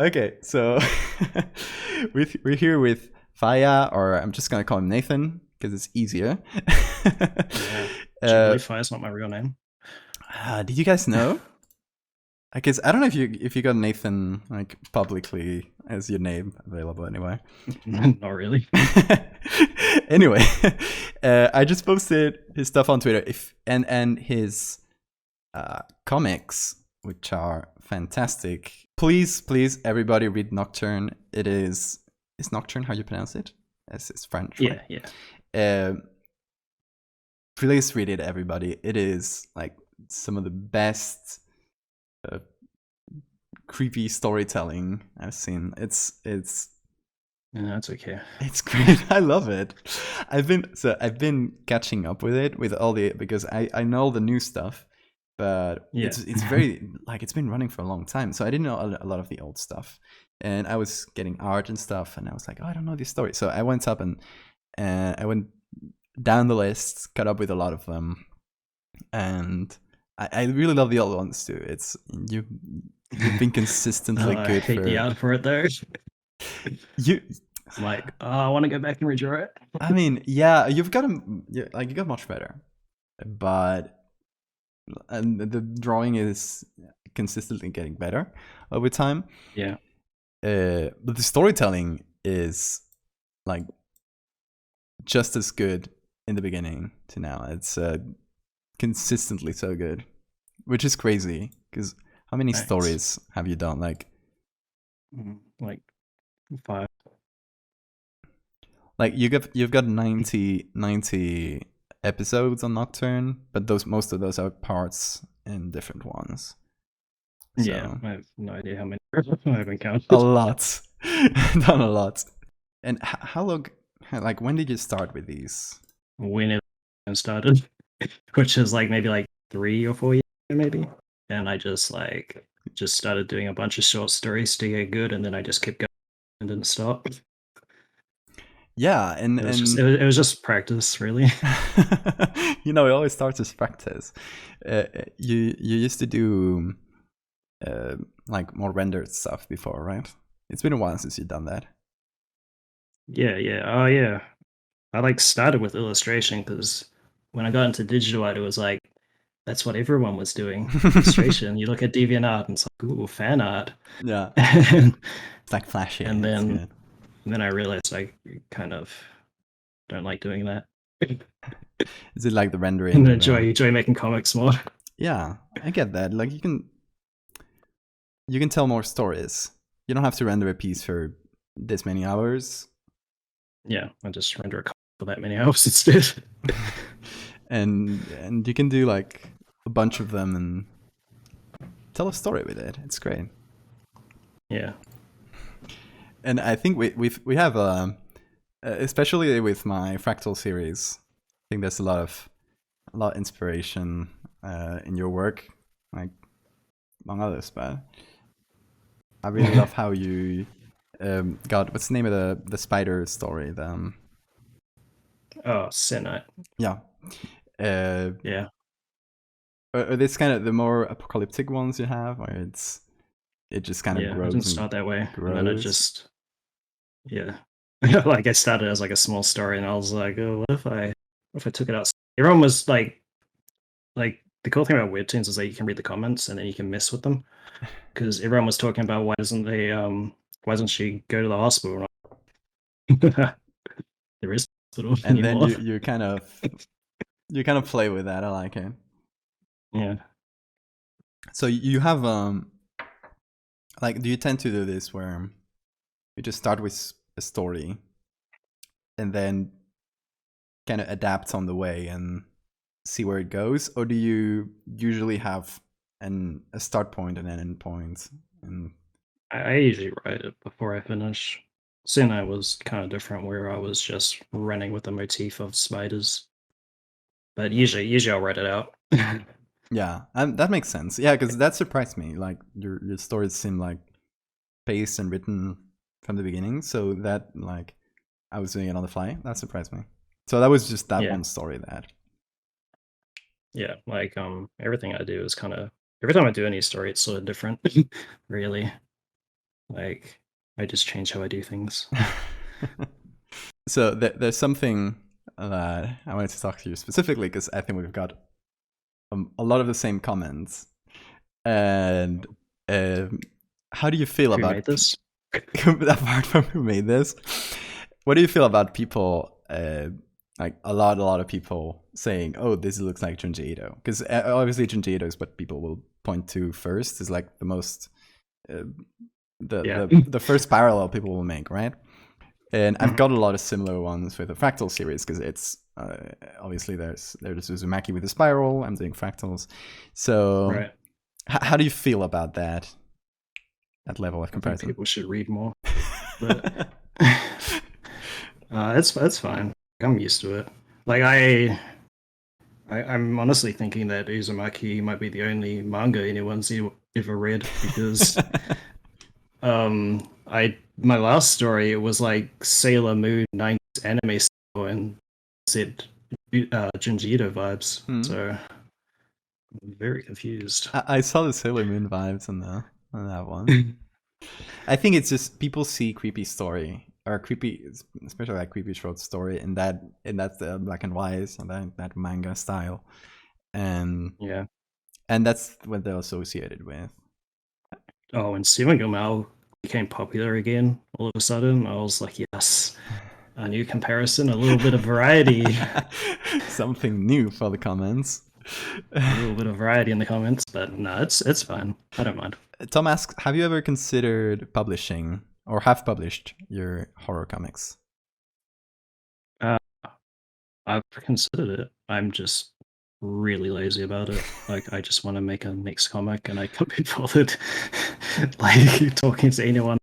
Okay, so we're here with Fyyaa, or I'm just gonna call him Nathan because it's easier. Yeah. Gee, uh, really, Fire's not my real name. did you guys know? I guess I don't know if you got Nathan like publicly as your name available anyway. Not really. Anyway, I just posted his stuff on Twitter. If and his comics, which are fantastic. Please, everybody read Nocturne. Is Nocturne how you pronounce it? It's French, right? Yeah, yeah. Uh, please read it, everybody. It is like some of the best uh, creepy storytelling I've seen. Yeah, that's okay. It's great. I love it. I've been catching up with it with all the because I know all the new stuff, but Yeah. it's very like it's been running for a long time, so I didn't know a lot of the old stuff, and I was getting art and stuff, and I was like, oh, I don't know this story, so I went up and I went down the list, caught up with a lot of them, and I really love the old ones too. It's you've been consistently I good hate the for art for it though. you. I'm like, oh, I want to go back and redraw it. I mean, yeah, you've got like you got much better, but and the drawing is consistently getting better over time. Yeah. But the storytelling is like just as good in the beginning to now. It's consistently so good, which is crazy because how many Thanks. stories have you done? Like five. Like you've got 90 episodes on Nocturne, but those most of those are parts in different ones. Yeah, So I have no idea how many I haven't a counted. lot, done a lot. And how long? Like when did you start with these? When it started, which is like maybe like 3 or 4 years maybe. And I just started doing a bunch of short stories to get good, and then I just kept going and didn't stop. Yeah, It was just it was just practice, really. it always starts as practice. You used to do uh, like more rendered stuff before, right? It's been a while since you've done that. Yeah, yeah. Oh, yeah. I like started with illustration because when I got into digital art, it was like that's what everyone was doing. Illustration. You look at DeviantArt and it's like, ooh, fan art. Yeah, and, it's like flashy. and It's then good. then I realized I kind of don't like doing that. Is it like the And rendering and enjoy making comics more. yeah, I get that. Like you can tell more stories. You don't have to render a piece for this many hours. Yeah, I just render a comic for that many hours instead. And you can do like a bunch of them and tell a story with it. It's great. Yeah. And I think we have especially with my fractal series. I think there's a lot of inspiration in your work, like among others. But I really love how you got what's the name of the spider story? Oh, Senate. Yeah. Uh, Yeah. are this kind of the more apocalyptic ones you have, or it just kind of Yeah. I didn't grows and start that way. And then I grows? just yeah. Like I started as like a small story and I was like, oh, what if I took it out? Everyone was like the cool thing about webtoons is that you can read the comments and then you can mess with them. Because everyone was talking about why doesn't she go to the hospital? There is no hospital And then anymore. you kind of play with that. I like it. Yeah. So you have like do you tend to do this where you just start with a story and then kind of adapt on the way and see where it goes, or do you usually have a start point and an end point? And I usually write it before I finish. Senai was kind of different where I was just running with the motif of spiders. But usually I'll write it out. yeah, that makes sense. Yeah, because that surprised me. Like your stories seem like paced and written from the beginning, so that like I was doing it on the fly. That surprised me. So that was just that Yeah. one story that. Yeah. Like everything I do is kind of every time I do any story, it's sort of different. Really. Like, I just change how I do things. So there's something that I wanted to talk to you specifically because I think we've got a lot of the same comments. And how do you feel Who about made this? apart from who made this? What do you feel about people? Like a lot of people saying, "Oh, this looks like Junji Ito," because obviously Junji Ito is what people will point to first. Is like the most the first parallel people will make, right? And I've got a lot of similar ones with the fractal series because it's obviously there's Uzumaki with the spiral. I'm doing fractals, so Right. How do you feel about that level of I think comparison? people should read more. But it's fine. I'm used to it. Like I'm honestly thinking that Uzumaki might be the only manga anyone's ever read because my last story, it was like Sailor Moon 90s anime style and said Junji Ito vibes. So I'm very confused. I saw the Sailor Moon vibes on that one. I think it's just people see creepy story or creepy, especially like creepy short story in that black and white and that manga style, and that's what they're associated with. Oh, and Seven Gomel became popular again all of a sudden. I was like, yes, a new comparison, a little bit of variety. Something new for the comments. A little bit of variety in the comments, but no, it's fine. I don't mind. Tom asks, have you ever considered publishing or have published your horror comics? I've considered it. I'm just really lazy about it. Like, I just want to make a mixed comic, and I can't be bothered like talking to anyone.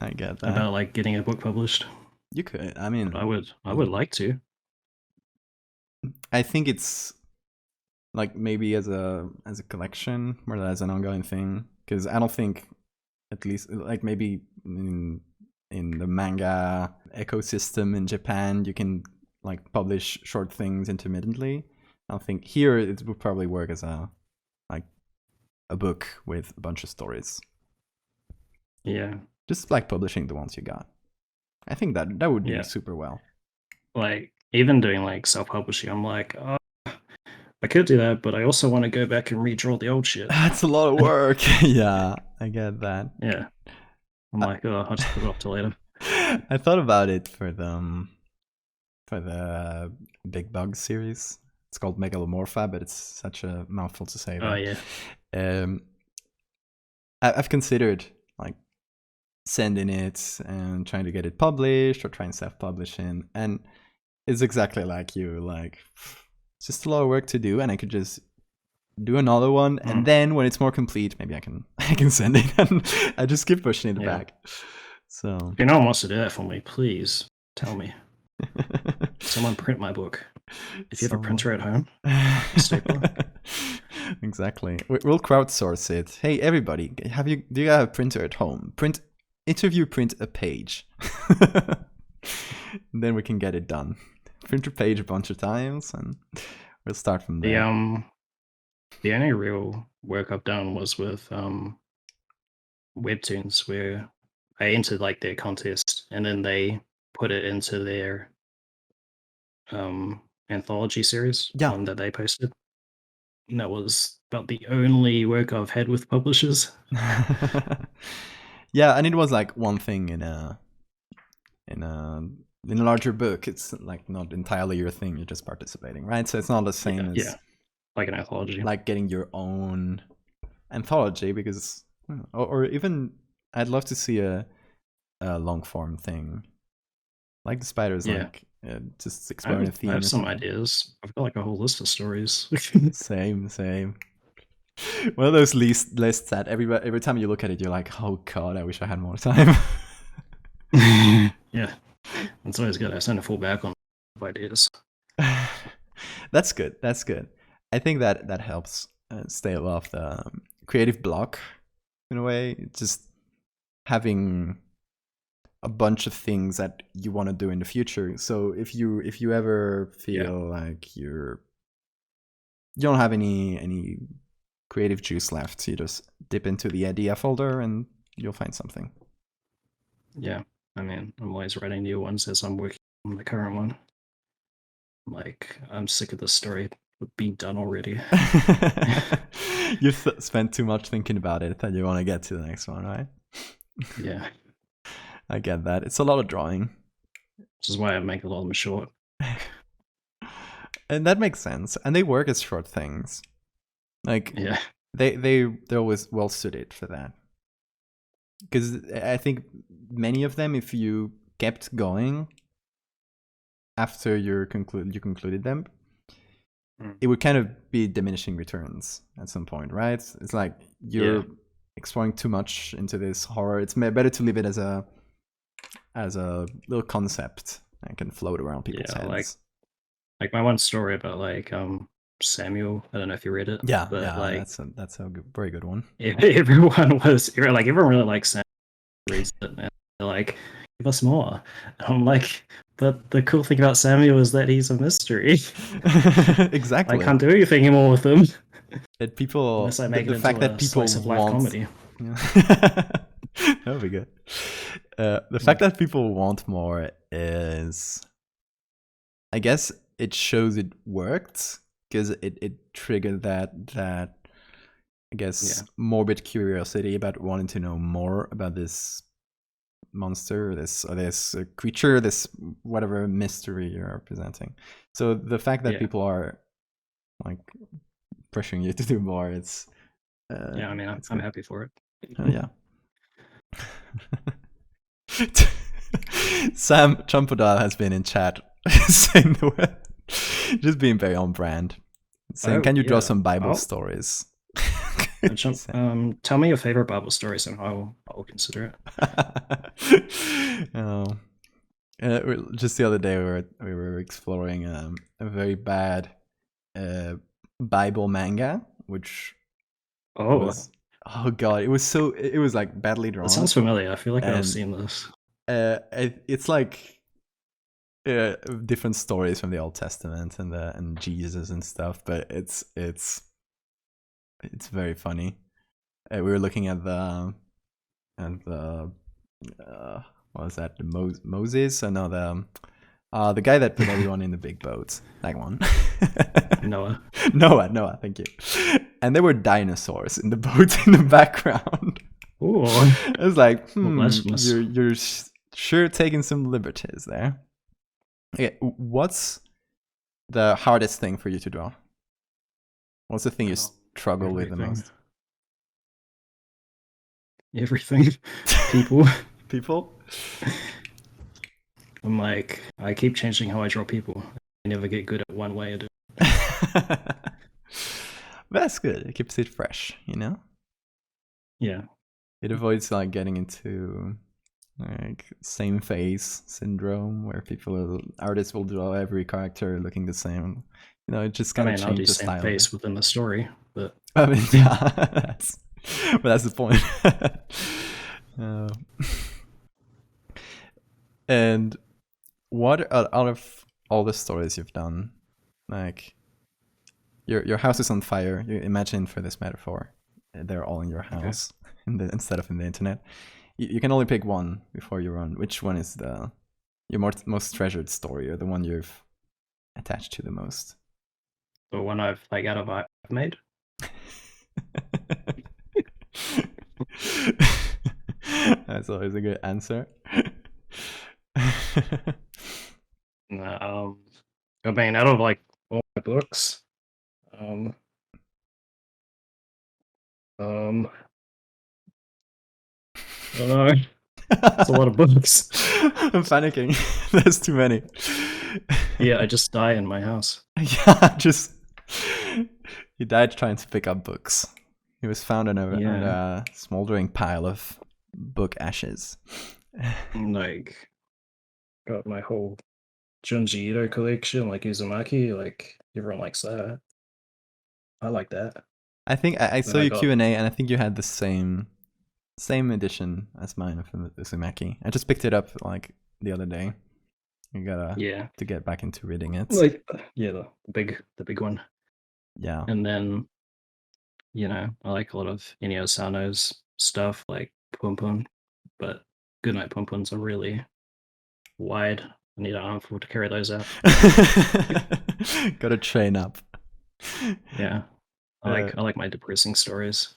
I get that. About like getting a book published. You could. I mean, I would like to. I think it's like maybe as a collection more than as an ongoing thing, because I don't think, at least like maybe in the manga ecosystem in Japan, you can like publish short things intermittently. I don't think here it would probably work as a book with a bunch of stories. Yeah. Just like publishing the ones you got. I think that would do super well. Like, even doing like self-publishing, I'm like, oh, I could do that, but I also want to go back and redraw the old shit. That's a lot of work. Yeah, I get that. Yeah. I'm like, oh, I'll just put it off till later. I thought about it for the Big Bug series. It's called Megalomorpha, but it's such a mouthful to say. Oh, yeah. I've considered like sending it and trying to get it published or trying self-publishing, and it's exactly like you. Like, it's just a lot of work to do, and I could just do another one, and then when it's more complete, maybe I can send it, and I just keep pushing it back. So if anyone wants to do that for me, please tell me. Someone print my book. If you have a printer at home, exactly. We'll crowdsource it. Hey, everybody, do you have a printer at home? Print a page. Then we can get it done. Print a page a bunch of times, and we'll start from there. The only real work I've done was with Webtoons, where I entered like their contest, and then they put it into their anthology series that they posted. And that was about the only work I've had with publishers. Yeah, and it was like one thing in a larger book. It's like not entirely your thing. You're just participating, right? So it's not the same as like an anthology, like getting your own anthology, because or even I'd love to see a long form thing like the spiders, like just exploring a theme. I have some ideas. I've got like a whole list of stories. Same. One of those lists that every time you look at it, you're like, oh god, I wish I had more time. Yeah, it's always good. I tend to fall back on ideas. That's good. I think that helps stay off the creative block in a way. Just having a bunch of things that you want to do in the future. So if you ever feel like you don't have any creative juice left, you just dip into the idea folder and you'll find something. Yeah, I mean, I'm always writing new ones as I'm working on the current one. Like, I'm sick of the story being done already. You've spent too much thinking about it that you want to get to the next one, right? Yeah. I get that. It's a lot of drawing. Which is why I make a lot of them short. And that makes sense. And they work as short things. Like, yeah, they're always well suited for that. Because I think many of them, if you kept going after you concluded them, it would kind of be diminishing returns at some point, right? It's like you're exploring too much into this horror. It's better to leave it as a little concept that can float around people's heads. Like my one story about like Samuel. I don't know if you read it. Yeah, but like that's a very good one. Everyone really likes Samuel, reads it, and they're like, give us more. And I'm like, but the cool thing about Samuel is that he's a mystery. Exactly. I can't do anything anymore with him. That people, unless I make the it fact into that a people slice of life want comedy. Yeah. That would be good. The fact that people want more is, I guess, it shows it worked because it triggered that I guess morbid curiosity about wanting to know more about this monster, or this creature, this whatever mystery you're presenting. So the fact that people are like pressuring you to do more, it's I mean, I'm happy for it. Oh yeah. Sam Champodal has been in chat saying the word, just being very on brand, saying, "Can you draw some Bible stories?" Tell me your favorite Bible stories, and I'll consider it. Just the other day, we were exploring a very bad Bible manga, which was, oh god, it was like badly drawn. That sounds familiar. I feel like I've seen this. It's like different stories from the Old Testament and Jesus and stuff, but it's very funny. We were looking at the what was that? The Moses? No, the guy that put everyone in the big boat. That one. Noah. Thank you. And there were dinosaurs in the boat in the background. Ooh. It was like, you're sure taking some liberties there. Okay, what's the hardest thing for you to draw? What's the thing you struggle with the most? Everything. People. People? I'm like, I keep changing how I draw people. I never get good at one way of doing it. That's good. It keeps it fresh, you know? Yeah. It avoids like getting into like same face syndrome where artists will draw every character looking the same. You know, it just kind of changes the style. Same face within the story, but I mean, yeah, that's the point. And what out of all the stories you've done, like your house is on fire. You imagine, for this metaphor, they're all in your house instead of in the internet. You can only pick one before you run. Which one is your most treasured story, or the one you've attached to the most? The one I've made. That's always a good answer. I mean, out of like all my books, I don't know. It's a lot of books. I'm panicking. There's too many. Yeah, I just die in my house. Yeah, he died trying to pick up books. He was found on a smoldering pile of book ashes. Like, got my whole Junji Ito collection, like Uzumaki, like everyone likes that. I like that. I think I saw your Q&A, and I think you had the same edition as mine from Uzumaki. I just picked it up like the other day. You gotta to get back into reading it. Like the big one. Yeah. And then, I like a lot of Ennio Sano's stuff, like Pum Pum, but Goodnight Pum Pums are really wide. I need an armful to carry those out. Gotta train up. Yeah, I like my depressing stories.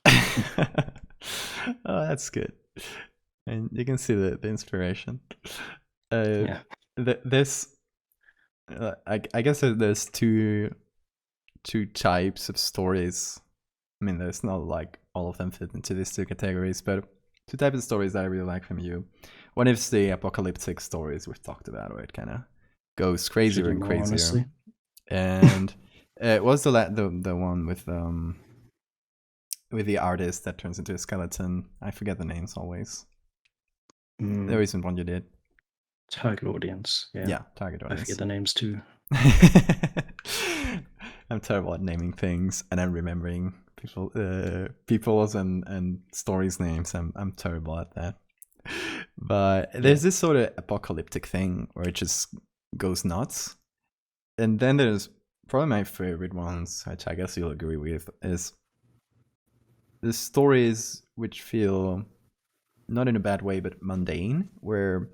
Oh, that's good. And you can see the inspiration. Yeah. There's, I guess there's two types of stories. I mean, there's not like all of them fit into these two categories, but two types of stories that I really like from you. One is the apocalyptic stories we've talked about, where it kind of goes crazier and crazier. Honestly. And it was the one with the artist that turns into a skeleton. I forget the names always. There isn't one you did. Target audience. Yeah, target audience. I forget the names too. I'm terrible at naming things, and I'm remembering people's and stories' names. I'm terrible at that. But there's this sort of apocalyptic thing where it just goes nuts. And then there's probably my favorite ones, which I guess you'll agree with, is the stories which feel, not in a bad way, but mundane, where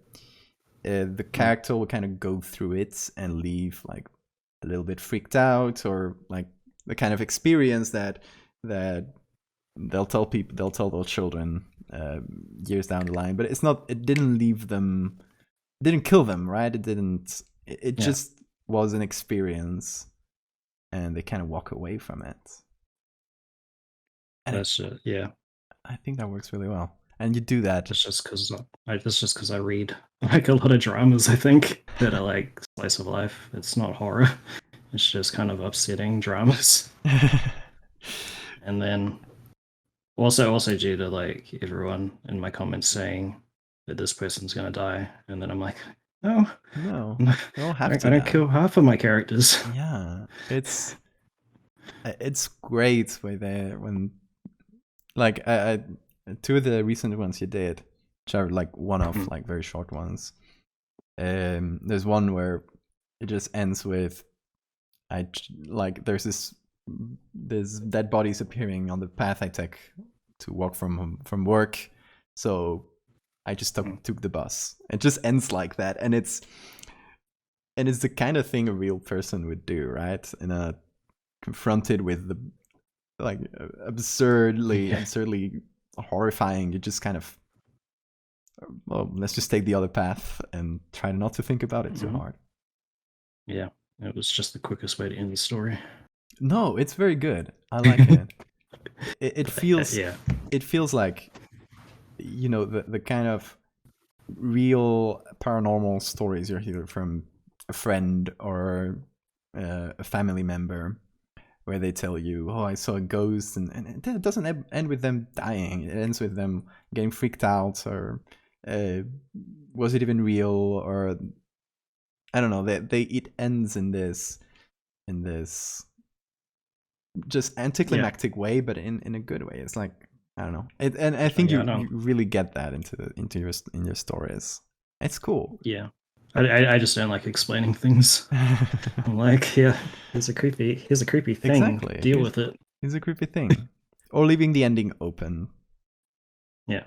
the character will kind of go through it and leave like a little bit freaked out, or like the kind of experience that they'll tell their children years down the line, but it didn't leave them, didn't kill them, right? It just was an experience, and they kind of walk away from it. And that's I think that works really well. And you do that. That's just because I read like a lot of dramas, I think, that are like slice of life. It's not horror. It's just kind of upsetting dramas. And then also due to like everyone in my comments saying that this person's gonna die, and then I'm like, no, they don't have to. I don't kill half of my characters. Yeah, it's great when like two of the recent ones you did, which are like one-off, like very short ones. There's one where it just ends with there's dead bodies appearing on the path I take to walk from work, so I just took the bus. It just ends like that, and it's the kind of thing a real person would do, right? Confronted with the like absurdly horrifying, you just kind of, well, let's just take the other path and try not to think about it too hard. Yeah, it was just the quickest way to end the story. No, it's very good. I like it. It feels it feels like, you know, the kind of real paranormal stories you hear from a friend or a family member, where they tell you, oh, I saw a ghost, and it doesn't end with them dying. It ends with them getting freaked out, or was it even real, or I don't know. It ends in this just anticlimactic way, but in a good way. It's like, I don't know. And I think you really get that in your stories. It's cool. Yeah. I just don't like explaining things. I'm like, here's a creepy thing. Exactly. Deal with it. Here's a creepy thing. Or leaving the ending open. Yeah.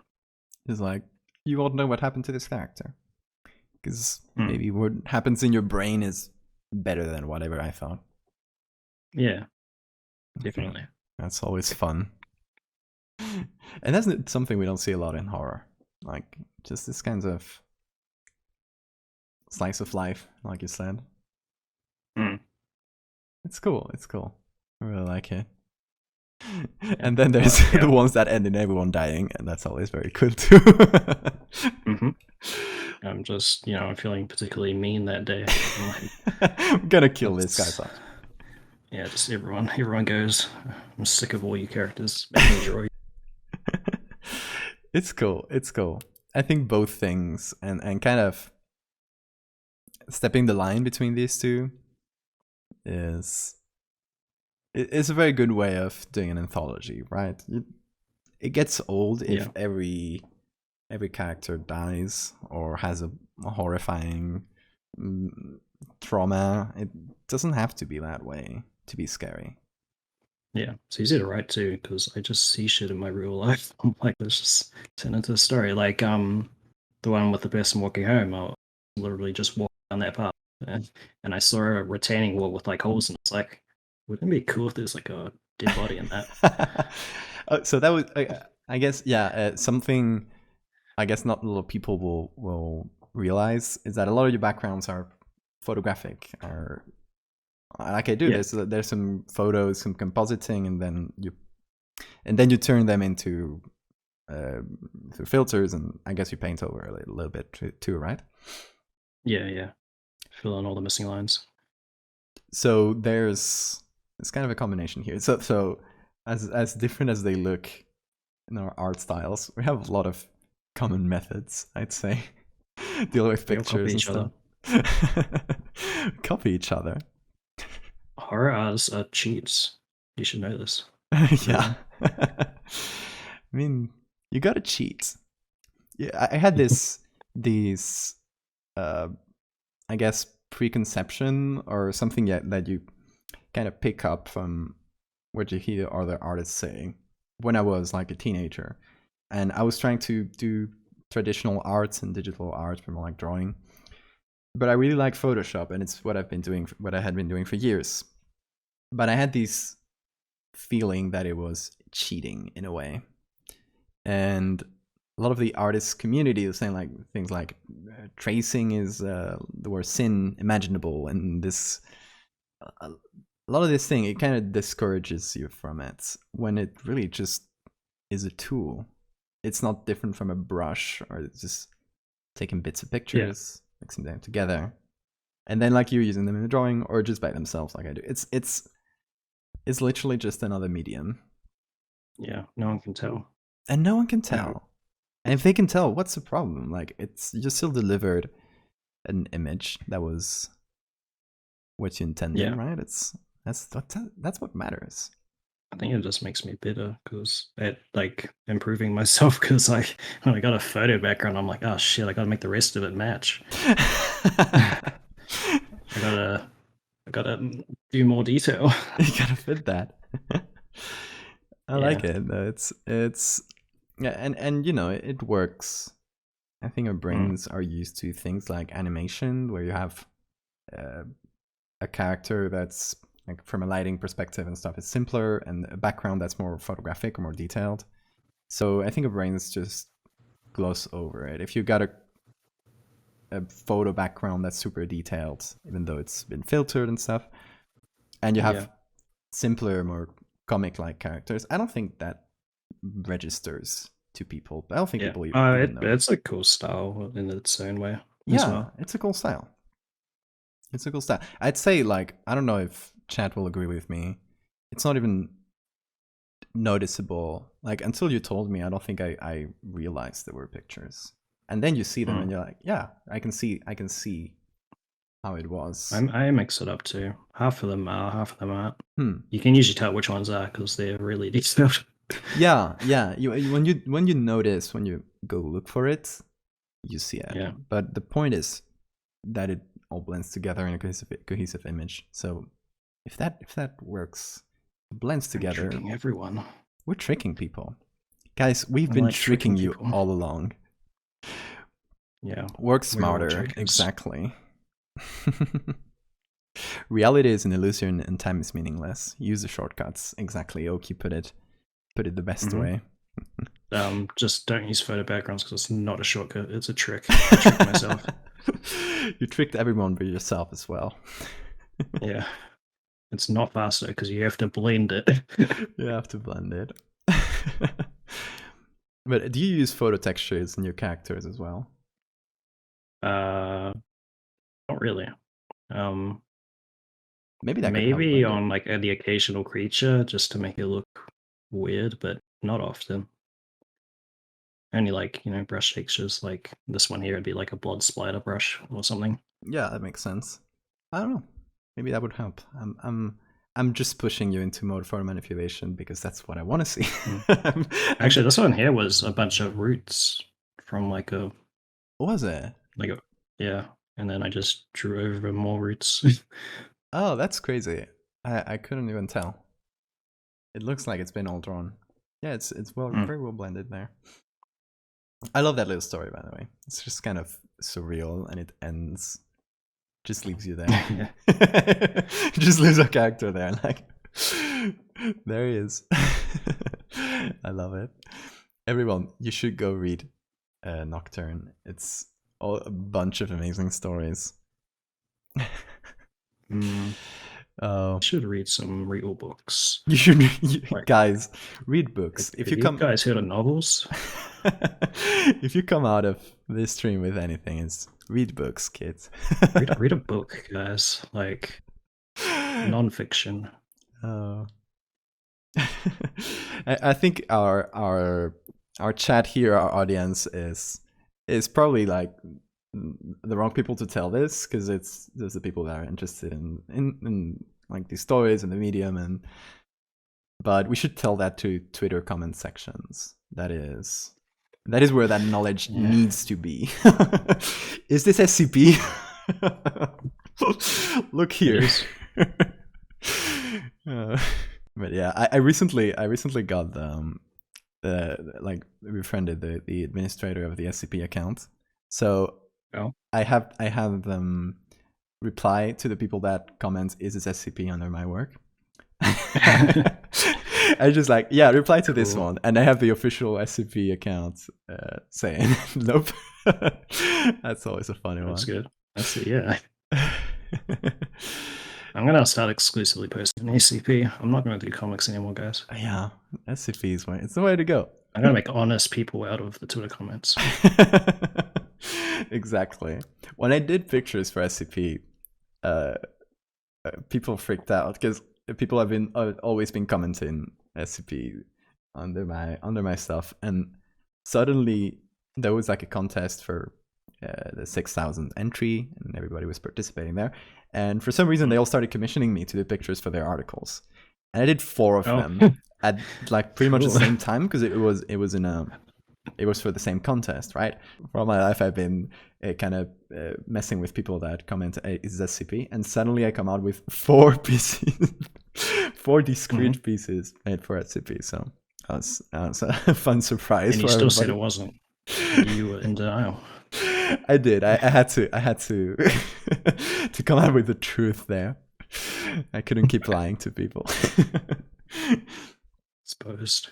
It's like, you won't know what happened to this character. Because maybe what happens in your brain is better than whatever I thought. Yeah. Definitely. That's always fun. And that's something we don't see a lot in horror. Like, just this kind of slice of life, like you said. It's cool. I really like it. And then there's the ones that end in everyone dying, and that's always very cool too. I'm just, I'm feeling particularly mean that day. I'm gonna kill this guy. Yeah, just everyone goes, I'm sick of all you characters. It's cool. I think both things, and kind of stepping the line between these two is a very good way of doing an anthology, right? It gets old if every character dies or has a horrifying trauma. It doesn't have to be that way to be scary. Yeah, it's easy to write too because I just see shit in my real life. I'm like, let's just turn into a story. Like the one with the person walking home. I literally just walked down that path and I saw a retaining wall with like holes, and it's like, wouldn't it be cool if there's like a dead body in that? So that was, I guess, yeah, something I guess not a lot of people will realize is that a lot of your backgrounds are photographic, or like I do. Yeah. There's some photos, some compositing, and then you turn them into through filters, and I guess you paint over a little bit too, right? Yeah. Fill in all the missing lines. So it's kind of a combination here. So as different as they look in our art styles, we have a lot of common methods, I'd say. Deal with We all copy pictures and each other. stuff. Copy each other. Horror artists are cheats. You should know this. Yeah. I mean, you gotta cheat. Yeah, I had these I guess preconception or something that you kind of pick up from what you hear other artists saying when I was like a teenager, and I was trying to do traditional arts and digital art from like drawing, but I really like Photoshop, and it's what I had been doing for years. But I had this feeling that it was cheating in a way, and a lot of the artist community is saying like things like tracing is the worst sin imaginable, and this a lot of this thing, it kind of discourages you from it when it really just is a tool. It's not different from a brush, or it's just taking bits of pictures, mixing them together, and then like you're using them in a drawing or just by themselves like I do. It's literally just another medium. Yeah, no one can tell. And no one can tell. And if they can tell, what's the problem? Like, you still delivered an image that was what you intended, right? That's what matters. I think it just makes me bitter because it like improving myself because like when I got a photo background, I'm like, oh shit, I gotta make the rest of it match. I gotta do more detail. You gotta fit that. I like it. It's yeah, and you know it works. I think our brains are used to things like animation, where you have a character that's like from a lighting perspective and stuff is simpler, and a background that's more photographic or more detailed. So I think our brains just gloss over it. If you got a photo background that's super detailed, even though it's been filtered and stuff, and you have simpler, more comic-like characters, I don't think that registers to people. I don't think people even know. It's a cool style in its own way. Yeah, it's a cool style. It's a cool style. I'd say, like, I don't know if Chad will agree with me. It's not even noticeable. Like, until you told me, I don't think I realized there were pictures. And then you see them and you're like, yeah, I can see how it was. I mix it up too. Half of them are, half of them aren't. You can usually tell which ones are because they're really detailed. Yeah. When you notice, when you go look for it, you see it. Yeah. But the point is that it all blends together in a cohesive image. So if that works, it blends together. We're tricking everyone. We're tricking people, guys. We've been tricking you all along. Yeah. Work smarter. Exactly. Reality is an illusion and time is meaningless. Use the shortcuts. Exactly. Oki put it the best way. Just don't use photo backgrounds because it's not a shortcut. It's a trick. I tricked myself. You tricked everyone but yourself as well. Yeah. It's not faster because you have to blend it. You have to blend it. But do you use photo textures in your characters as well? Not really. Maybe on like the occasional creature just to make it look weird, but not often. Only like, brush textures like this one here would be like a blood splatter brush or something. Yeah, that makes sense. I don't know. Maybe that would help. I'm just pushing you into mode photo manipulation because that's what I want to see. Actually, this one here was a bunch of roots from like a... What was it? Yeah. And then I just drew over more roots. Oh, that's crazy. I couldn't even tell. It looks like it's been all drawn. Yeah, it's Hmm. very well blended there. I love that little story, by the way. It's just kind of surreal, and it ends, just leaves you there. Yeah. Just leaves a character there, like there he is. I love it. Everyone, you should go read Nocturne. It's a bunch of amazing stories. I should read some real books. You should, Like, guys, read books. If have you you guys heard of novels? if you come out of this stream with anything, it's read books, kids. read a book, guys. Like non-fiction. Oh. I think our chat here, our audience is probably like the wrong people to tell this, because there's the people that are interested in like these stories and the medium, but we should tell that to Twitter comment sections. That is where that knowledge needs to be. Is this SCP? Look here. But yeah, I recently got like befriended the administrator of the SCP account. So I have them reply to the people that comment, "Is this SCP?" under my work. I just like, yeah, reply to this one, and I have the official SCP account saying nope. That's always a funny one. That's good. That's it. Yeah. I'm gonna start exclusively posting ACP. I'm not gonna do comics anymore, guys. Yeah, SCP is it's the way to go. I'm gonna make honest people out of the Twitter comments. Exactly. When I did pictures for SCP, people freaked out because people have always been commenting SCP under my stuff, and suddenly there was like a contest for the 6,000 entry, and everybody was participating there. And for some reason, they all started commissioning me to do pictures for their articles, and I did 4 of them at like pretty much the same time, because it was for the same contest, right? For all my life, I've been kind of messing with people that comment, "Hey, is this SCP?" And suddenly I come out with 4 pieces, 4 discrete pieces made for SCP. So that was a fun surprise. And you still said it wasn't. You were in denial. I did. I had to to come out with the truth there. I couldn't keep lying to people. Exposed.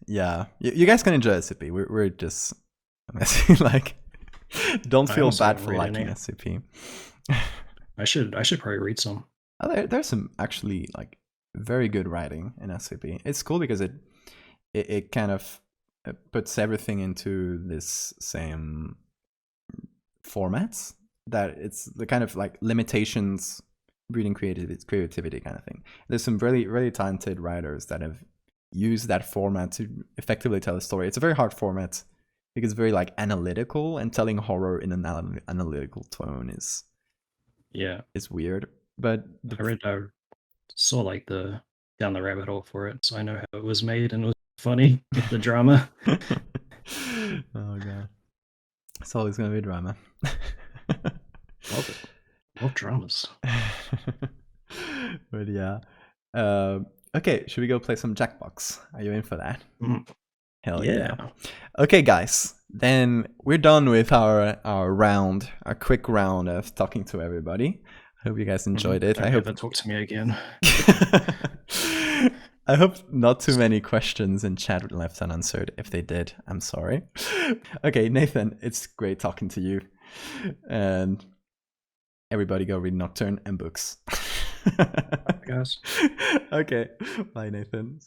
Yeah. You guys can enjoy SCP. We're just like, don't feel bad for liking SCP. I should probably read some. There's some actually like very good writing in SCP. It's cool because it kind of puts everything into this same formats, that it's the kind of like limitations breeding creativity kind of thing. There's some really, really talented writers that have used that format to effectively tell a story. It's a very hard format because it's very like analytical, and telling horror in an analytical tone is weird. But I saw like the down the rabbit hole for it, so I know how it was made, and it was funny. The drama. Oh god, it's always gonna be drama. Love it. Love dramas. But yeah. Okay, should we go play some Jackbox? Are you in for that? Hell yeah. Okay, guys. Then we're done with our quick round of talking to everybody. I hope you guys enjoyed it. I hope they talk to me again. I hope not too many questions in chat left unanswered. If they did, I'm sorry. Okay, Nathan, it's great talking to you. And everybody go read Nocturne and books. Bye, guys. Okay. Bye, Nathan.